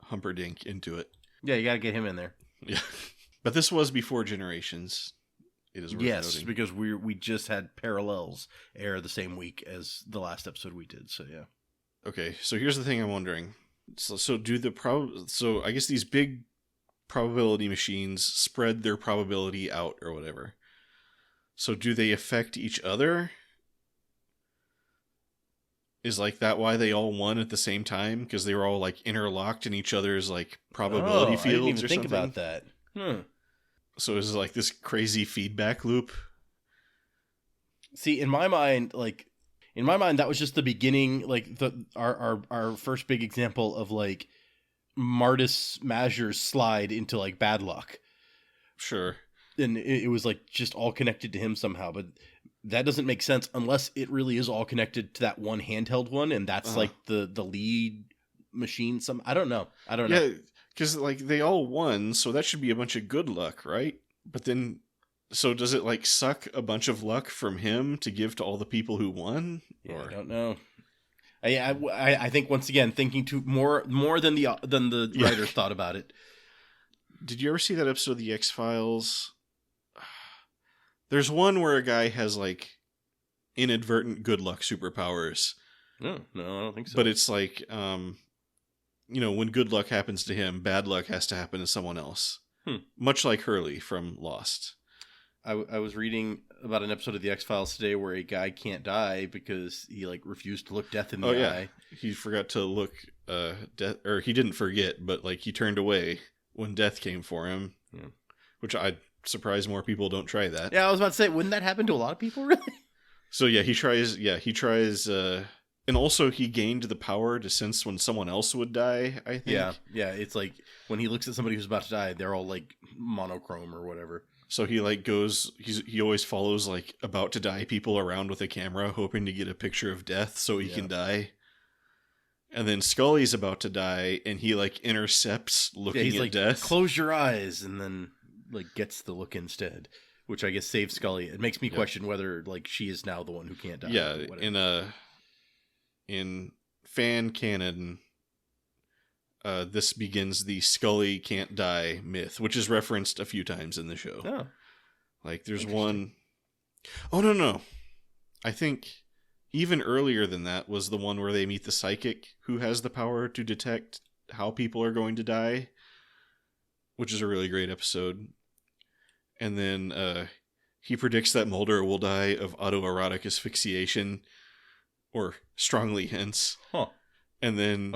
[SPEAKER 1] Humperdinck into it.
[SPEAKER 2] Yeah, you gotta get him in there.
[SPEAKER 1] Yeah. But this was before Generations. It is worth noting.
[SPEAKER 2] Because we just had Parallels air the same week as the last episode we did, so yeah.
[SPEAKER 1] Okay, so here's the thing I'm wondering. So I guess these big probability machines spread their probability out or whatever. So do they affect each other? Is like that why they all won at the same time? Because they were all like interlocked in each other's like probability fields or something? I didn't even think
[SPEAKER 2] about that.
[SPEAKER 1] So is it like this crazy feedback loop?
[SPEAKER 2] See, in my mind, that was just the beginning, like our first big example of like Martis Mazur's slide into like bad luck.
[SPEAKER 1] Sure.
[SPEAKER 2] And it was like just all connected to him somehow, but that doesn't make sense unless it really is all connected to that one handheld one, and that's like the lead machine. I don't know.
[SPEAKER 1] Yeah, because like they all won, so that should be a bunch of good luck, right? But then, so does it like suck a bunch of luck from him to give to all the people who won?
[SPEAKER 2] Yeah, I don't know. I think once again thinking too more than the writers thought about it.
[SPEAKER 1] Did you ever see that episode of the X-Files? There's one where a guy has like inadvertent good luck superpowers.
[SPEAKER 2] No, I don't think so.
[SPEAKER 1] But it's like, when good luck happens to him, bad luck has to happen to someone else. Much like Hurley from Lost.
[SPEAKER 2] I was reading about an episode of the X-Files today where a guy can't die because he like refused to look death in the eye.
[SPEAKER 1] He forgot to look death, or he didn't forget, but like he turned away when death came for him. Yeah. Which I'd surprised more people don't try that.
[SPEAKER 2] Yeah, I was about to say, wouldn't that happen to a lot of people, really?
[SPEAKER 1] So he tries And also he gained the power to sense when someone else would die, I think.
[SPEAKER 2] Yeah. It's like when he looks at somebody who's about to die, they're all like monochrome or whatever.
[SPEAKER 1] So he like goes, he always follows like about to die people around with a camera, hoping to get a picture of death so he can die. And then Scully's about to die, and he like intercepts looking
[SPEAKER 2] he's
[SPEAKER 1] at
[SPEAKER 2] like,
[SPEAKER 1] death.
[SPEAKER 2] Close your eyes, and then like gets the look instead, which I guess saves Scully. It makes me question whether like she is now the one who can't die.
[SPEAKER 1] Yeah, in fan canon, this begins the Scully can't die myth, which is referenced a few times in the show.
[SPEAKER 2] Oh.
[SPEAKER 1] Like there's one... Oh, no. I think even earlier than that was the one where they meet the psychic who has the power to detect how people are going to die, which is a really great episode. And then he predicts that Mulder will die of autoerotic asphyxiation, or strongly hence.
[SPEAKER 2] Huh.
[SPEAKER 1] And then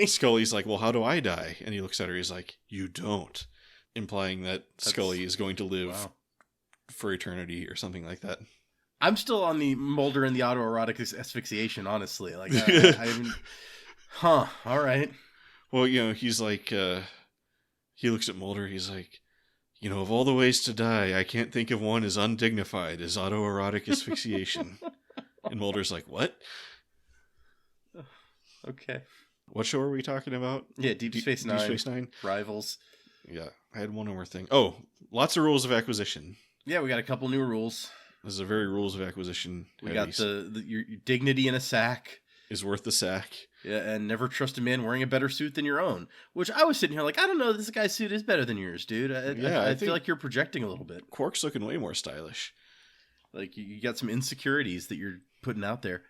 [SPEAKER 1] Scully's like, well, how do I die? And he looks at her, he's like, you don't. Implying that Scully is going to live for eternity or something like that.
[SPEAKER 2] I'm still on the Mulder and the autoerotic asphyxiation, honestly. Like, all right.
[SPEAKER 1] Well, he's like, he looks at Mulder, he's like, of all the ways to die, I can't think of one as undignified as autoerotic asphyxiation. And Mulder's like, what?
[SPEAKER 2] Okay.
[SPEAKER 1] What show are we talking about?
[SPEAKER 2] Yeah, Deep Space Nine.
[SPEAKER 1] Deep Space Nine.
[SPEAKER 2] Rivals.
[SPEAKER 1] Yeah, I had one more thing. Oh, lots of rules of acquisition.
[SPEAKER 2] Yeah, we got a couple new rules.
[SPEAKER 1] This is a very rules of acquisition.
[SPEAKER 2] We got your dignity in a sack.
[SPEAKER 1] Is worth the sack.
[SPEAKER 2] Yeah, and never trust a man wearing a better suit than your own. Which I was sitting here like, I don't know, this guy's suit is better than yours, dude. I feel like you're projecting a little bit.
[SPEAKER 1] Quark's looking way more stylish.
[SPEAKER 2] Like, you got some insecurities that you're putting out there.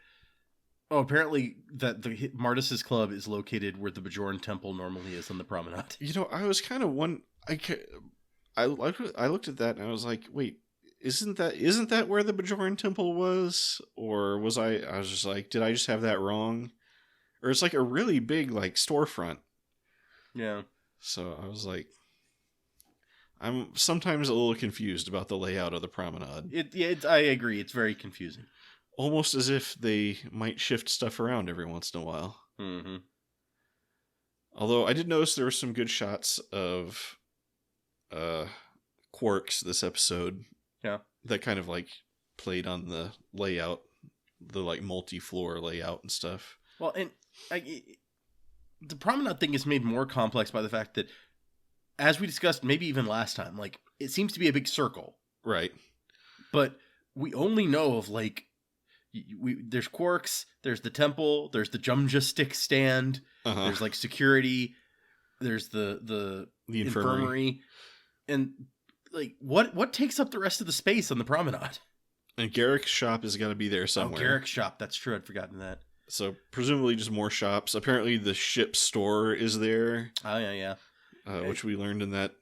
[SPEAKER 2] Oh, apparently that the Martis's club is located where the Bajoran temple normally is on the promenade.
[SPEAKER 1] I was kind of I looked at that and I was like, wait, isn't that where the Bajoran temple was? Or was I was just like, did I just have that wrong? Or it's like a really big like storefront.
[SPEAKER 2] Yeah.
[SPEAKER 1] So I was like, I'm sometimes a little confused about the layout of the promenade.
[SPEAKER 2] I agree. It's very confusing.
[SPEAKER 1] Almost as if they might shift stuff around every once in a while.
[SPEAKER 2] Mm-hmm.
[SPEAKER 1] Although I did notice there were some good shots of Quarks this episode.
[SPEAKER 2] Yeah.
[SPEAKER 1] That kind of like played on the layout, the like multi-floor layout and stuff.
[SPEAKER 2] Well, and the promenade thing is made more complex by the fact that, as we discussed, maybe even last time, like it seems to be a big circle.
[SPEAKER 1] Right.
[SPEAKER 2] But we only know of like, there's Quarks, there's the temple, there's the Jumja stick stand, there's like security, there's the infirmary, and like what takes up the rest of the space on the promenade?
[SPEAKER 1] And Garrick's shop has got to be there somewhere.
[SPEAKER 2] Oh, Garrick's shop, that's true. I'd forgotten that.
[SPEAKER 1] So presumably just more shops. Apparently the ship's store is there.
[SPEAKER 2] Oh yeah.
[SPEAKER 1] Which we learned in that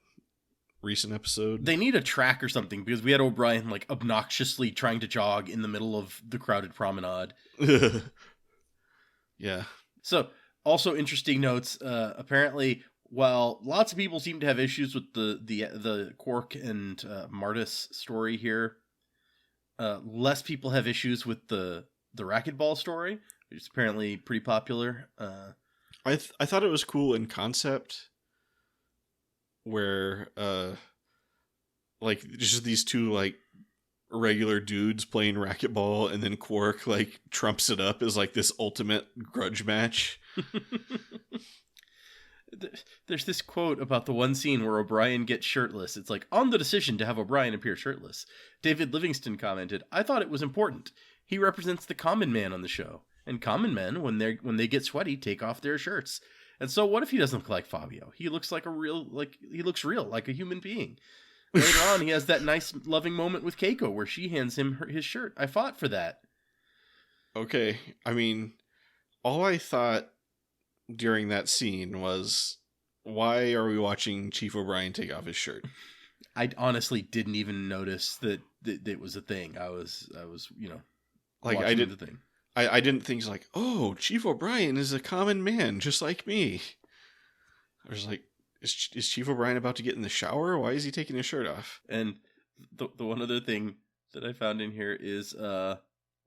[SPEAKER 1] recent episode.
[SPEAKER 2] They need a track or something because we had O'Brien like obnoxiously trying to jog in the middle of the crowded promenade.
[SPEAKER 1] Yeah.
[SPEAKER 2] So also interesting notes. Apparently, while lots of people seem to have issues with the Quark and Martis story here, less people have issues with the Racketball story, which is apparently pretty popular.
[SPEAKER 1] I thought it was cool in concept, where like just these two like regular dudes playing racquetball, and then Quark like trumps it up as like this ultimate grudge match.
[SPEAKER 2] There's this quote about the one scene where O'Brien gets shirtless. It's like, on the decision to have O'Brien appear shirtless, David Livingston commented, "I thought it was important. He represents the common man on the show, and common men, when they get sweaty, take off their shirts. And so what if he doesn't look like Fabio? He looks like he looks real, like a human being." Later on, he has that nice loving moment with Keiko where she hands him his shirt. I fought for that.
[SPEAKER 1] Okay, I mean, all I thought during that scene was, why are we watching Chief O'Brien take off his shirt?
[SPEAKER 2] I honestly didn't even notice that it was a thing. I was
[SPEAKER 1] like, I didn't
[SPEAKER 2] the thing.
[SPEAKER 1] I didn't think like, oh, Chief O'Brien is a common man just like me. I was like, is Chief O'Brien about to get in the shower? Why is he taking his shirt off?
[SPEAKER 2] And the one other thing that I found in here is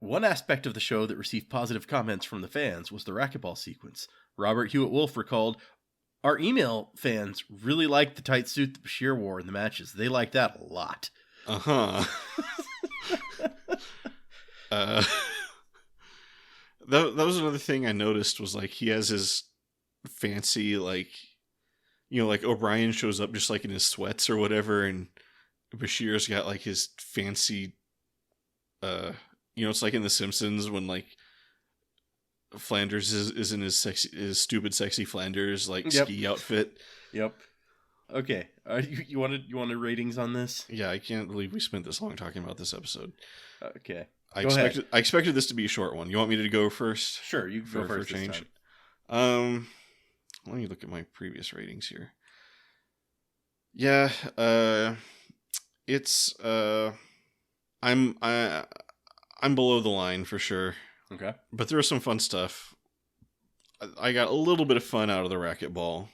[SPEAKER 2] One aspect of the show that received positive comments from the fans was the racquetball sequence. Robert Hewitt Wolf recalled, "Our email fans really liked the tight suit that Bashir wore in the matches. They liked that a lot."
[SPEAKER 1] Uh-huh. That was another thing I noticed was like he has his fancy like like O'Brien shows up just like in his sweats or whatever, and Bashir's got like his fancy it's like in The Simpsons when like Flanders is in his stupid sexy Flanders like ski outfit.
[SPEAKER 2] Yep. Okay. You wanted ratings on this?
[SPEAKER 1] Yeah, I can't believe we spent this long talking about this episode.
[SPEAKER 2] Okay.
[SPEAKER 1] I expected this to be a short one. You want me to go first?
[SPEAKER 2] Sure, you can go first. For change.
[SPEAKER 1] Let me look at my previous ratings here. Yeah, it's I'm below the line for sure.
[SPEAKER 2] Okay.
[SPEAKER 1] But there was some fun stuff. I got a little bit of fun out of the racquetball.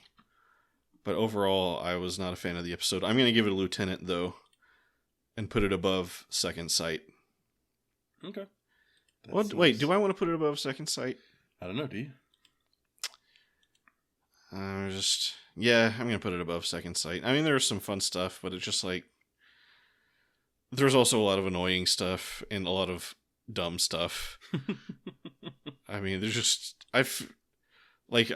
[SPEAKER 1] But overall, I was not a fan of the episode. I'm going to give it a lieutenant, though, and put it above Second Sight.
[SPEAKER 2] Okay.
[SPEAKER 1] Wait, do I want to put it above Second Sight?
[SPEAKER 2] I don't know, do you?
[SPEAKER 1] I'm going to put it above Second Sight. I mean, there's some fun stuff, but it's just like, there's also a lot of annoying stuff and a lot of dumb stuff. I mean, there's just, I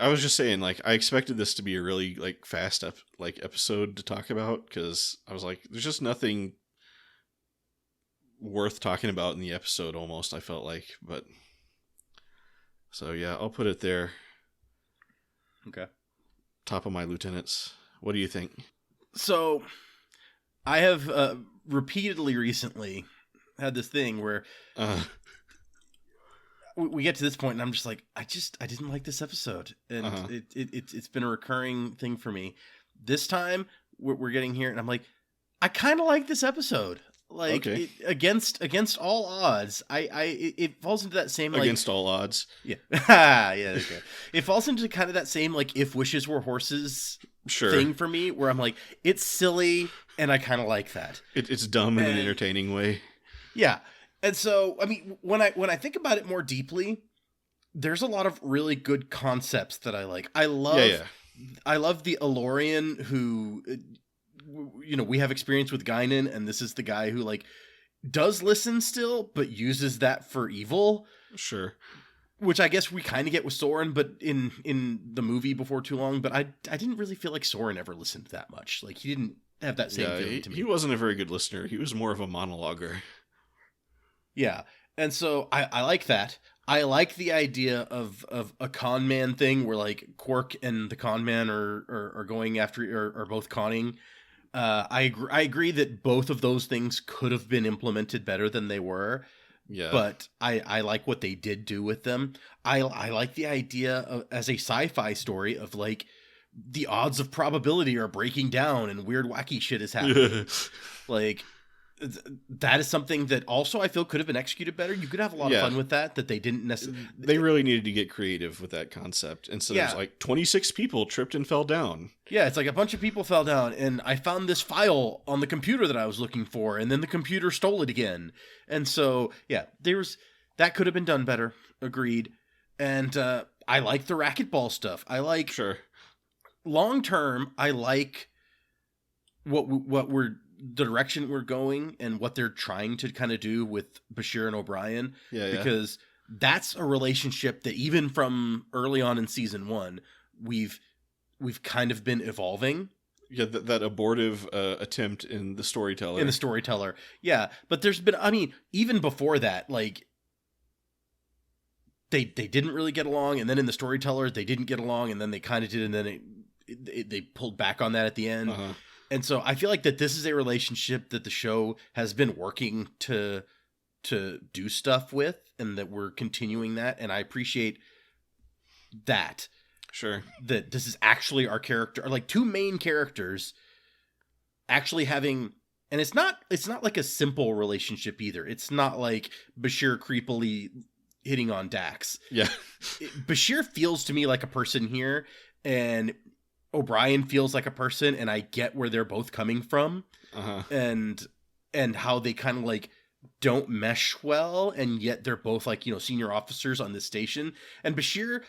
[SPEAKER 1] was just saying, like, I expected this to be a really, like, fast, episode to talk about, because I was like, there's just nothing worth talking about in the episode, almost, I felt like, but, so, yeah, I'll put it there.
[SPEAKER 2] Okay.
[SPEAKER 1] Top of my lieutenants. What do you think?
[SPEAKER 2] So, I have, repeatedly recently had this thing where, we get to this point and I'm just like, I didn't like this episode. And it's been a recurring thing for me. This time we're getting here and I'm like, I kind of like this episode. Like against all odds, it falls into that same, like,
[SPEAKER 1] against all odds.
[SPEAKER 2] Yeah. Yeah. Okay. It falls into kind of that same, like, if wishes were horses thing for me, where I'm like, it's silly and I kind of like that.
[SPEAKER 1] It's dumb in an entertaining way. Yeah.
[SPEAKER 2] And so, I mean, when I think about it more deeply, there's a lot of really good concepts that I like. I love the Elorian who, we have experience with Guinan, and this is the guy who, like, does listen still, but uses that for evil.
[SPEAKER 1] Sure.
[SPEAKER 2] Which I guess we kind of get with Soren, but in the movie Before Too Long. But I didn't really feel like Soren ever listened that much. Like, he didn't have that same feeling to me.
[SPEAKER 1] He wasn't a very good listener. He was more of a monologuer.
[SPEAKER 2] Yeah, and so I like that. I like the idea of a con man thing where, like, Quark and the con man are going after, are both conning. I agree that both of those things could have been implemented better than they were.
[SPEAKER 1] Yeah.
[SPEAKER 2] But I like what they did do with them. I like the idea of, as a sci-fi story, of, like, the odds of probability are breaking down and weird wacky shit is happening. Like, that is something that also I feel could have been executed better. You could have a lot of fun with that they didn't necessarily.
[SPEAKER 1] They really needed to get creative with that concept. And so there's like 26 people tripped and fell down.
[SPEAKER 2] Yeah, it's like a bunch of people fell down, and I found this file on the computer that I was looking for, and then the computer stole it again. And so, yeah, that could have been done better. Agreed. And I like the racquetball stuff. I like, long term, I like the direction we're going and what they're trying to kind of do with Bashir and O'Brien. Because that's a relationship that even from early on in season 1, we've kind of been evolving.
[SPEAKER 1] Yeah, that abortive attempt in The Storyteller.
[SPEAKER 2] Yeah, but there's been, I mean, even before that, like, they didn't really get along, and then in The Storyteller, they didn't get along, and then they kind of did, and then they pulled back on that at the end. And so I feel like that this is a relationship that the show has been working to do stuff with, and that we're continuing that, and I appreciate that.
[SPEAKER 1] Sure.
[SPEAKER 2] That this is actually our character, like, two main characters actually having, and it's not like a simple relationship either. It's not like Bashir creepily hitting on Dax.
[SPEAKER 1] Yeah.
[SPEAKER 2] Bashir feels to me like a person here, and O'Brien feels like a person, and I get where they're both coming from, and how they kind of, like, don't mesh well, and yet they're both like, senior officers on this station. And Bashir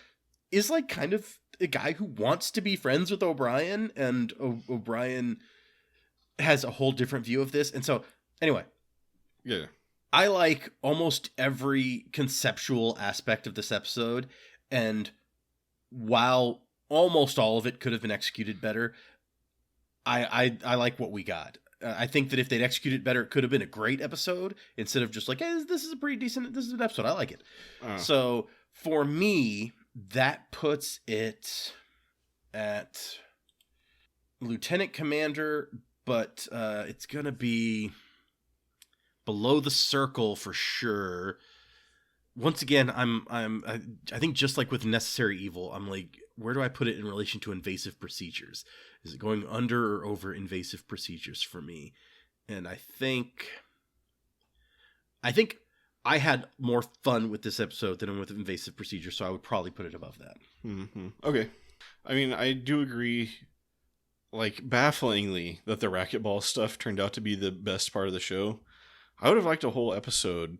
[SPEAKER 2] is like kind of a guy who wants to be friends with O'Brien, and O'Brien has a whole different view of this. And so, anyway,
[SPEAKER 1] Yeah.
[SPEAKER 2] I like almost every conceptual aspect of this episode, and while almost all of it could have been executed better, I like what we got. I think that if they'd executed better, it could have been a great episode instead of just like, hey, this is a pretty decent, this is an episode. I like it. So for me, that puts it at Lieutenant Commander, but it's going to be below the circle for sure. Once again, I think just like with Necessary Evil, I'm like, where do I put it in relation to Invasive Procedures? Is it going under or over Invasive Procedures for me? And I think I had more fun with this episode than with Invasive Procedures, so I would probably put it above that.
[SPEAKER 1] Mm-hmm. Okay. I mean, I do agree, like, bafflingly, that the racquetball stuff turned out to be the best part of the show. I would have liked a whole episode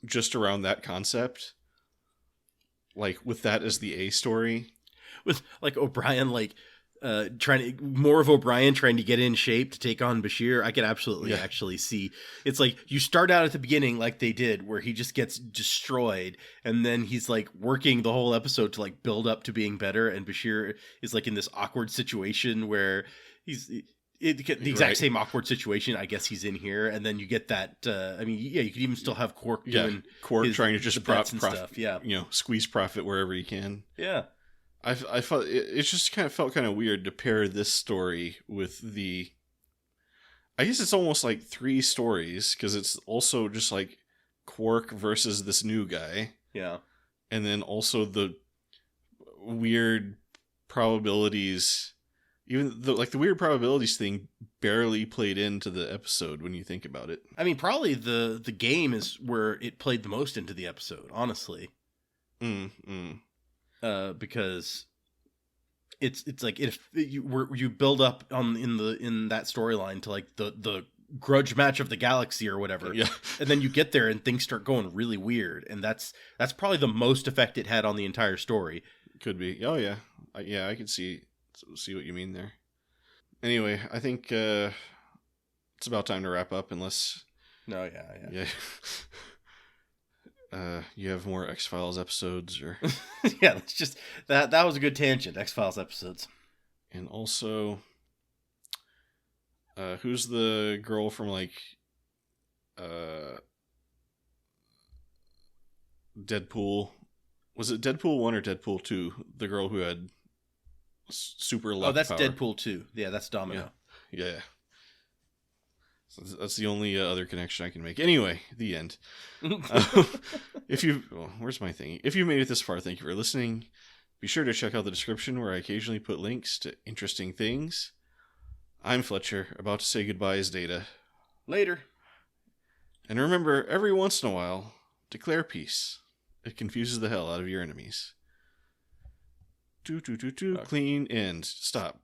[SPEAKER 1] just around that concept, like with that as the A story,
[SPEAKER 2] with like O'Brien more of O'Brien trying to get in shape to take on Bashir. I could absolutely actually see it's like you start out at the beginning like they did, where he just gets destroyed, and then he's like working the whole episode to like build up to being better, and Bashir is like in this awkward situation where he's the exact same awkward situation I guess he's in here, and then you get that you could even still have Quark doing
[SPEAKER 1] trying to just
[SPEAKER 2] stuff,
[SPEAKER 1] squeeze profit wherever he can. I felt it just kind of felt kind of weird to pair this story with the, I guess it's almost like three stories, because it's also just like Quark versus this new guy, and then also the weird probabilities. Even the weird probabilities thing barely played into the episode when you think about it.
[SPEAKER 2] I mean, probably the game is where it played the most into the episode, honestly. Because it's like if you build up in that storyline to like the grudge match of the galaxy or whatever, and then you get there and things start going really weird, and that's probably the most effect it had on the entire story.
[SPEAKER 1] Could be. Oh yeah, I could see what you mean there. Anyway, I think it's about time to wrap up, unless you have more X-Files episodes, or
[SPEAKER 2] let's just that was a good tangent. X-Files episodes.
[SPEAKER 1] And also, who's the girl from like Deadpool? Was it Deadpool 1 or Deadpool 2? The girl who had super luck.
[SPEAKER 2] Oh, that's
[SPEAKER 1] power.
[SPEAKER 2] Deadpool 2. Yeah, that's Domino.
[SPEAKER 1] Yeah. So that's the only other connection I can make. Anyway, the end. Where's my thing? If you made it this far, thank you for listening. Be sure to check out the description, where I occasionally put links to interesting things. I'm Fletcher, about to say goodbye as Data.
[SPEAKER 2] Later.
[SPEAKER 1] And remember, every once in a while, declare peace. It confuses the hell out of your enemies. Clean end. Stop.